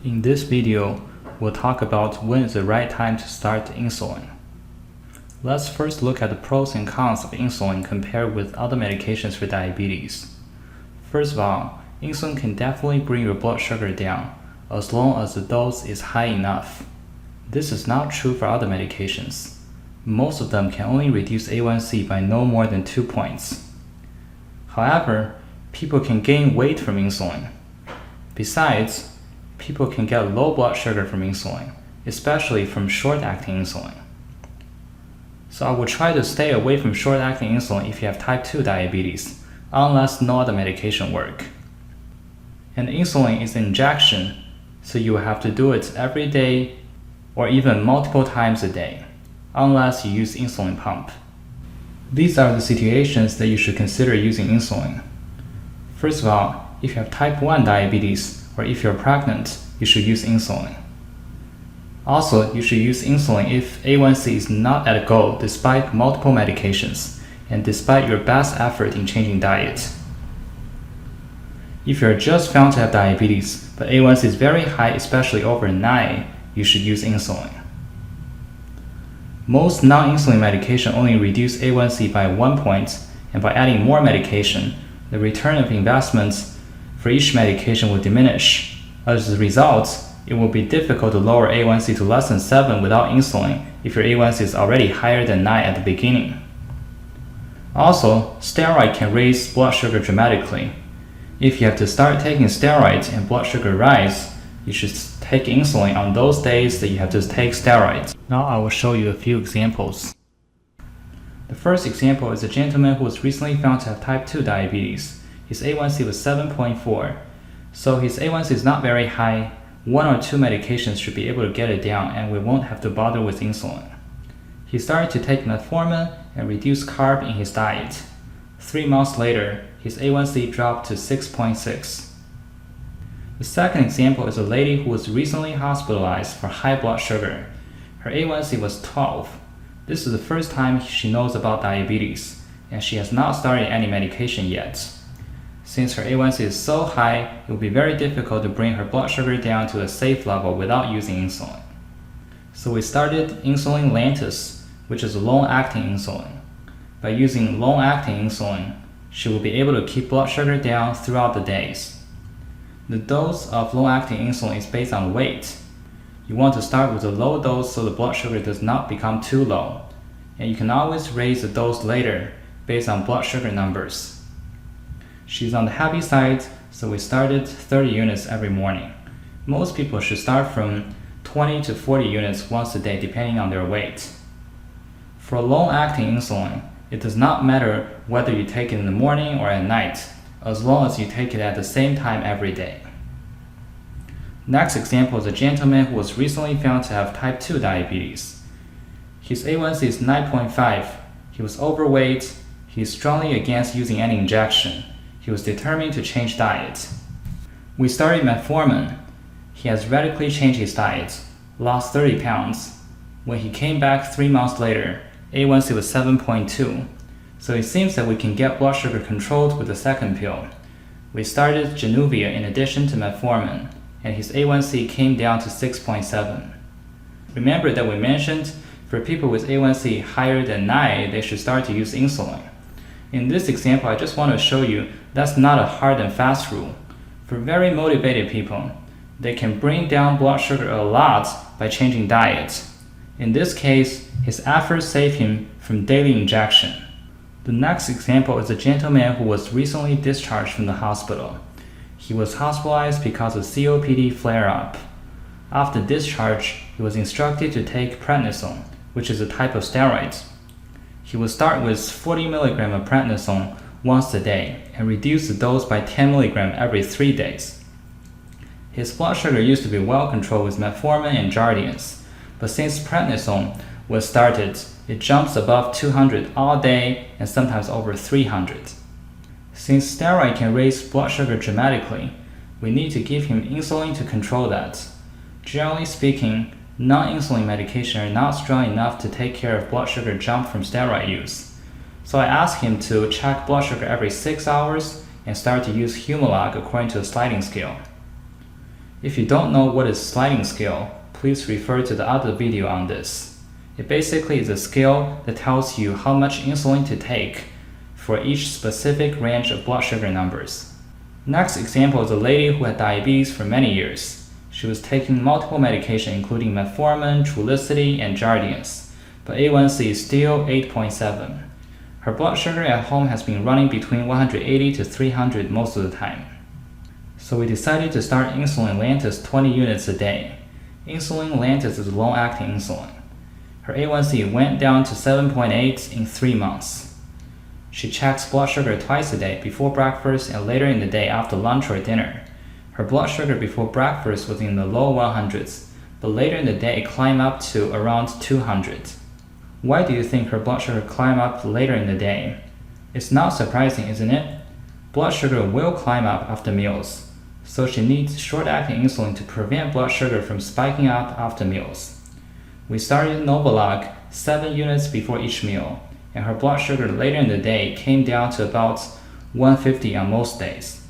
In this video, we'll talk about when is the right time to start insulin. Let's first look at the pros and cons of insulin compared with other medications for diabetes. First of all, insulin can definitely bring your blood sugar down as long as the dose is high enough. This is not true for other medications. Most of them can only reduce A1C by no more than 2 points. However, people can gain weight from insulin. Besides, people can get low blood sugar from insulin, especially from short-acting insulin. So I would try to stay away from short-acting insulin if you have type 2 diabetes, unless no other medication work. And insulin is an injection, so you will have to do it every day or even multiple times a day, unless you use insulin pump. These are the situations that you should consider using insulin. First of all, if you have type 1 diabetes or if you're pregnant, you should use insulin. Also, you should use insulin if A1C is not at a goal despite multiple medications and despite your best effort in changing diet. If you're just found to have diabetes, but A1C is very high, especially over 9, you should use insulin. Most non-insulin medication only reduce A1C by 1 point, and by adding more medication, the return of investments for each medication will diminish. As a result, it will be difficult to lower A1C to less than 7 without insulin if your A1C is already higher than 9 at the beginning. Also, steroid can raise blood sugar dramatically. If you have to start taking steroids and blood sugar rise, you should take insulin on those days that you have to take steroids. Now I will show you a few examples. The first example is a gentleman who was recently found to have type 2 diabetes. His A1C was 7.4, so his A1C is not very high. 1 or 2 medications should be able to get it down and we won't have to bother with insulin. He started to take metformin and reduce carb in his diet. 3 months later, his A1C dropped to 6.6. The second example is a lady who was recently hospitalized for high blood sugar. Her A1C was 12. This is the first time she knows about diabetes, and she has not started any medication yet. Since her A1C is so high, it will be very difficult to bring her blood sugar down to a safe level without using insulin. So we started insulin Lantus, which is a long-acting insulin. By using long-acting insulin, she will be able to keep blood sugar down throughout the days. The dose of long-acting insulin is based on weight. You want to start with a low dose so the blood sugar does not become too low, and you can always raise the dose later based on blood sugar numbers. She's on the heavy side, so we started 30 units every morning. Most people should start from 20 to 40 units once a day depending on their weight. For long-acting insulin, it does not matter whether you take it in the morning or at night, as long as you take it at the same time every day. Next example is a gentleman who was recently found to have type 2 diabetes. His A1C is 9.5. He was overweight. He is strongly against using any injection. He was determined to change diet. We started metformin. He has radically changed his diet, lost 30 pounds. When he came back 3 months later, A1C was 7.2. So it seems that we can get blood sugar controlled with the second pill. We started Januvia in addition to metformin, and his A1C came down to 6.7. Remember that we mentioned for people with A1C higher than 9, they should start to use insulin. In this example, I just want to show you that's not a hard and fast rule. For very motivated people, they can bring down blood sugar a lot by changing diets. In this case, his efforts saved him from daily injection. The next example is a gentleman who was recently discharged from the hospital. He was hospitalized because of COPD flare-up. After discharge, he was instructed to take prednisone, which is a type of steroid. He will start with 40 mg of prednisone once a day and reduce the dose by 10 mg every 3 days. His blood sugar used to be well controlled with metformin and Jardiance, but since prednisone was started, it jumps above 200 all day and sometimes over 300. Since steroid can raise blood sugar dramatically, we need to give him insulin to control that. Generally speaking, non-insulin medication are not strong enough to take care of blood sugar jump from steroid use. So I asked him to check blood sugar every 6 hours and start to use Humalog according to a sliding scale. If you don't know what is sliding scale, please refer to the other video on this. It basically is a scale that tells you how much insulin to take for each specific range of blood sugar numbers. Next example is a lady who had diabetes for many years. She was taking multiple medication including metformin, Trulicity, and Jardiance, but A1C is still 8.7. Her blood sugar at home has been running between 180 to 300 most of the time. So we decided to start insulin Lantus 20 units a day. Insulin Lantus is long-acting insulin. Her A1C went down to 7.8 in 3 months. She checks blood sugar twice a day, before breakfast and later in the day after lunch or dinner. Her blood sugar before breakfast was in the low 100s, but later in the day it climbed up to around 200. Why do you think her blood sugar climbed up later in the day? It's not surprising, isn't it? Blood sugar will climb up after meals, so she needs short-acting insulin to prevent blood sugar from spiking up after meals. We started Novolog 7 units before each meal, and her blood sugar later in the day came down to about 150 on most days.